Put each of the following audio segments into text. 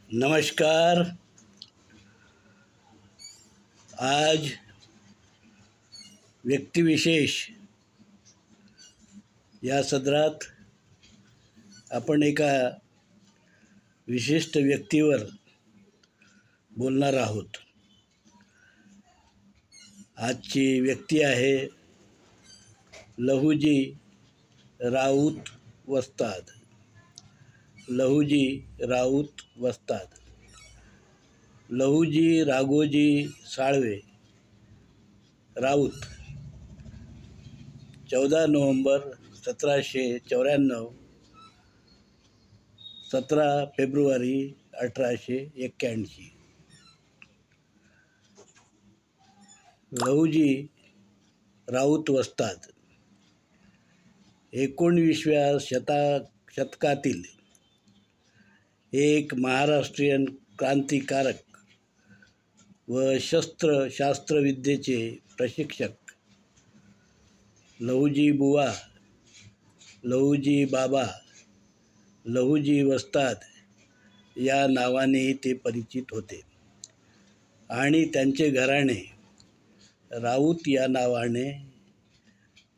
नमस्कार। आज व्यक्तिविशेष या सदरात आपण एका विशिष्ट व्यक्तीवर बोलणार आहोत। आजची व्यक्ती आहे लहुजी राऊत वस्ताद। लहुजी राऊत वस्ताद, लहुजी राघोजी साळवे राऊत, 14 नोव्हेंबर 1794, 17 फेब्रुवारी 1881। लहुजी राऊत वस्ताद 19व्या शतकातील एक महाराष्ट्रीयन क्रांतिकारक व शास्त्रविद्येचे प्रशिक्षक। लहुजी बुवा, लहुजी बाबा, लहुजी वस्ताद या नावाने ते परिचित होते आणि त्यांचे घराणे राऊत या नावाने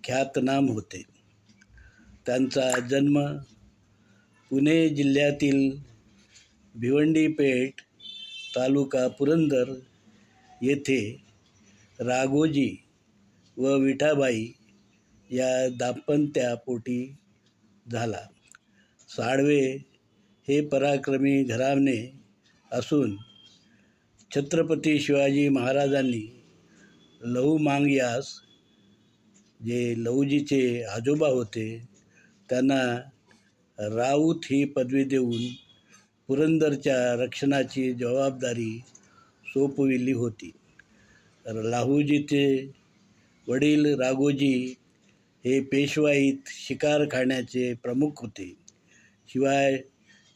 ख्यातनाम होते। त्यांचा जन्म पुणे जिल्ह्यातील भिवंडी पेठ, तालुका पुरंदर येथे राघोजी व विठाबाई या दाम्पत्यापोटी झाला। साळवे हे पराक्रमी घराणे असून छत्रपती शिवाजी महाराजांनी लहुमांग यास, जे लहुजीचे आजोबा होते, त्यांना राऊत ही पदवी देऊन पुरंदरच्या रक्षणाची जबाबदारी सोपविली होती। लहुजीचे वडील राघोजी हे पेशवाईत शिकारखान्याचे प्रमुख होते, शिवाय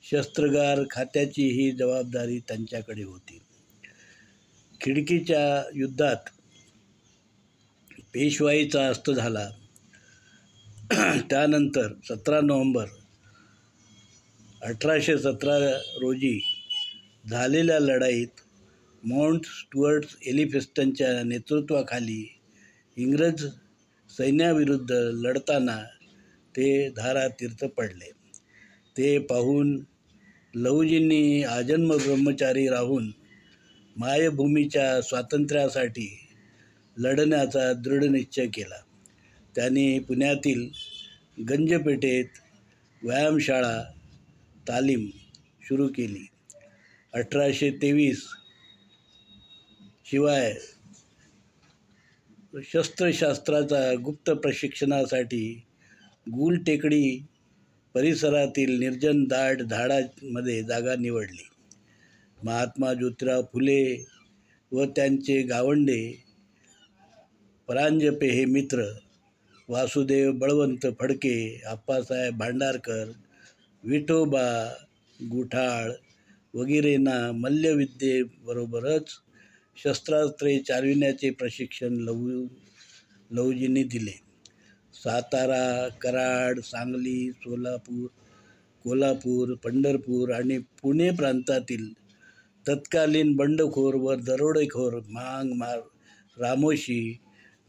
शस्त्रागार खात्याची ही जबाबदारी त्यांच्याकडे होती। खिडकीच्या युद्धात पेशवाईचा अस्त झाला। त्यानंतर 17 नोव्हेंबर 1817 रोजी झालेल्या लढाईत माउंट स्टुअर्ट एलिफिन्स्टनच्या नेतृत्वाखाली इंग्रज सैन्याविरुद्ध लढताना ते धारातीर्थी पडले। ते पाहून लहुजींनी आजन्म ब्रह्मचारी राहून मायभूमीच्या स्वातंत्र्यासाठी लढण्याचा दृढ निश्चय केला। त्यांनी पुण्यातील गंजपेठेत व्यायामशाळा तालीम सुरू केली। 1823 शिवाय शस्त्रशास्त्राचा गुप्त प्रशिक्षणासाठी गुलटेकडी परिसरातील निर्जन दाट झाडांमध्ये जागा निवडली। महात्मा ज्योतिराव फुले व त्यांचे गावंडे परांजपे हे मित्र, वासुदेव बळवंत फडके, आप्पासाहेब भांडारकर, विठोबा गुठाळ वगैरेंना मल्लविद्येबरोबरच शस्त्रास्त्रे चालविण्याचे प्रशिक्षण लहुजींनी दिले। सातारा, कराड, सांगली, सोलापूर, कोल्हापूर, पंढरपूर आणि पुणे प्रांतातील तत्कालीन बंडखोर व दरोडेखोर रामोशी,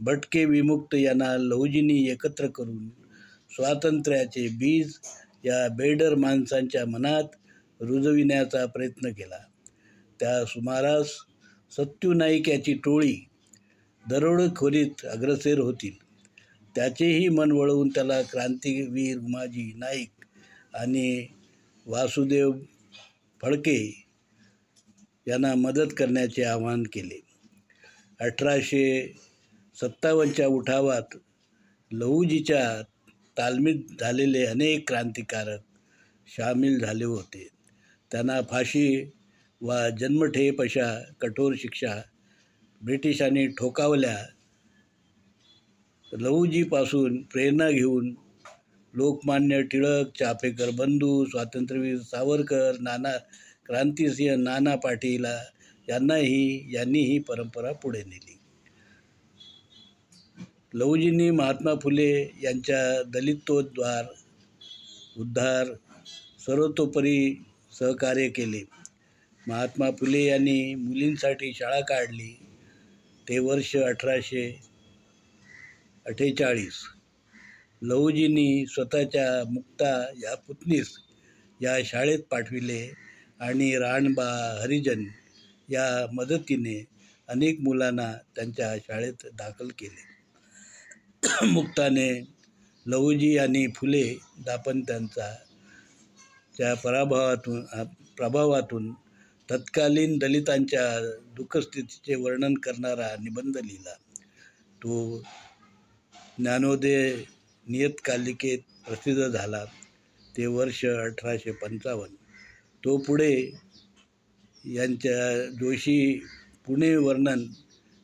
भटके, विमुक्त यांना लहुजींनी एकत्र करून स्वातंत्र्याचे बीज या बेडर माणसांच्या मनात रुजविण्याचा प्रयत्न केला। त्या सुमारास सत्यू नाईक याची टोळी दरोडेखोरीत अग्रेसर होती। त्याचेही मन वळवून त्याला क्रांतिवीर उमाजी नाईक आणि वासुदेव फडके यांना मदत करण्याचे आवाहन केले। 1857च्या उठावात लहुजीच्या तालमीत झालेले अनेक क्रांतिकारक सामील झाले होते। त्यांना फाशी वा जन्मठेप अशा कठोर शिक्षा ब्रिटिशांनी ठोठावल्या। लहुजीपासून प्रेरणा घेऊन लोकमान्य टिळक, चाफेकर बंधू, स्वातंत्र्यवीर सावरकर, क्रांतिसिंह नाना पाटील यांनी ही परंपरा पुढे नेली। लहुजींनी महात्मा फुले यांच्या दलितोद्धार सर्वतोपरी सहकार्य केले। महात्मा फुले यांनी मुलींसाठी शाळा काढली. ते वर्ष 1848. लहुजींनी स्वतःच्या मुक्ता या पुतणीस या शाळेत पाठविले आणि राणबा हरिजन या मदतीने अनेक मुलांना त्यांच्या शाळेत दाखल केले. मुक्ताने लहुजी आणि फुले दाम्पत्याच्या प्रभावातून तत्कालीन दलितांच्या दुःखस्थितीचे वर्णन करणारा निबंध लिहिला. तो ज्ञानोदय नियतकालिकेत प्रसिद्ध झाला. ते वर्ष 1855. तो पुढे यांच्या जोशी पुणे वर्णन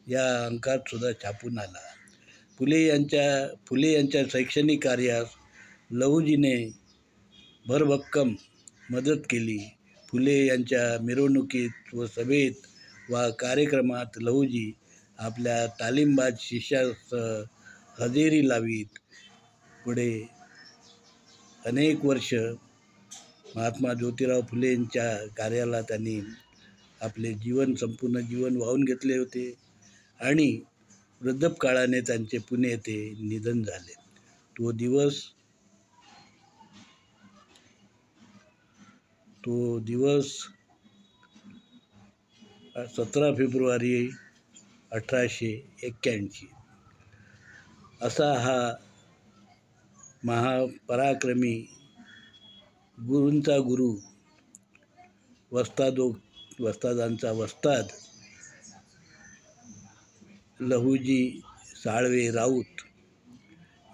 या अंकात सुद्धा छापून आला. फुले यांच्या शैक्षणिक कार्यास लहुजीने भरभक्कम मदत केली. फुले यांच्या मिरवणुकीत व सभेत वा कार्यक्रमात लहुजी आपल्या तालीमबाज शिष्यासह हजेरी लावीत. पुढे अनेक वर्ष महात्मा ज्योतिराव फुलेंच्या कार्याला त्यांनी आपले संपूर्ण जीवन वाहून घेतले होते आणि वृद्धापकाळाने त्यांचे पुणे येथे निधन झाले. तो दिवस 17 फेब्रुवारी 1881. असा हा महापराक्रमी गुरूंचा गुरु, वस्तादांचा वस्ताद लहुजी साळवे राऊत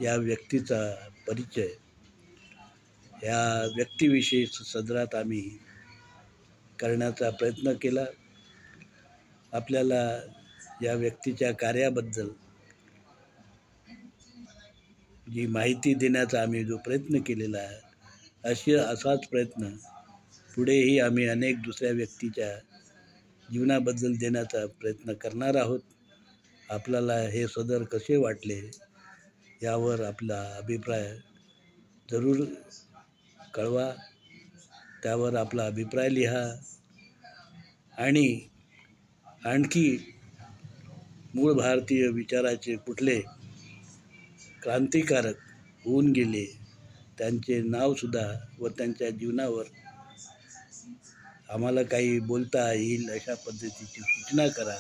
या व्यक्तीचा परिचय, या व्यक्तीविषयी सदरात आम्ही करण्याचा प्रयत्न केला. आपल्याला या व्यक्तीच्या कार्याबद्दल जी माहिती देण्याचा आम्ही जो प्रयत्न केलेला आहे, असाच प्रयत्न पुढेही आम्ही अनेक दुसऱ्या व्यक्तीच्या जीवनाबद्दल देण्याचा प्रयत्न करणार आहोत. आपल्याला हे सदर कसे वाटले यावर आपला अभिप्राय जरूर कळवा. त्यावर आपला अभिप्राय लिहा आणि आणखी मूळ भारतीय विचाराचे कुठले क्रांतिकारक होऊन गेले त्यांचे नावसुद्धा व त्यांच्या जीवनावर आम्हाला काही बोलता येईल अशा पद्धतीची सूचना करा.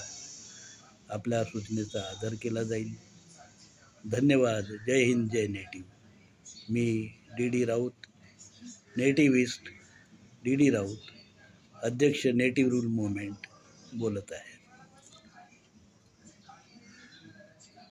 आपल्या सूचनेचा आदर केला जाईल. धन्यवाद. जय हिंद, जय नेटिव्ह. मी डी राऊत, नेटिव्हिस्ट डी राऊत, अध्यक्ष नेटिव्ह रूल मूवमेंट बोलत आहे.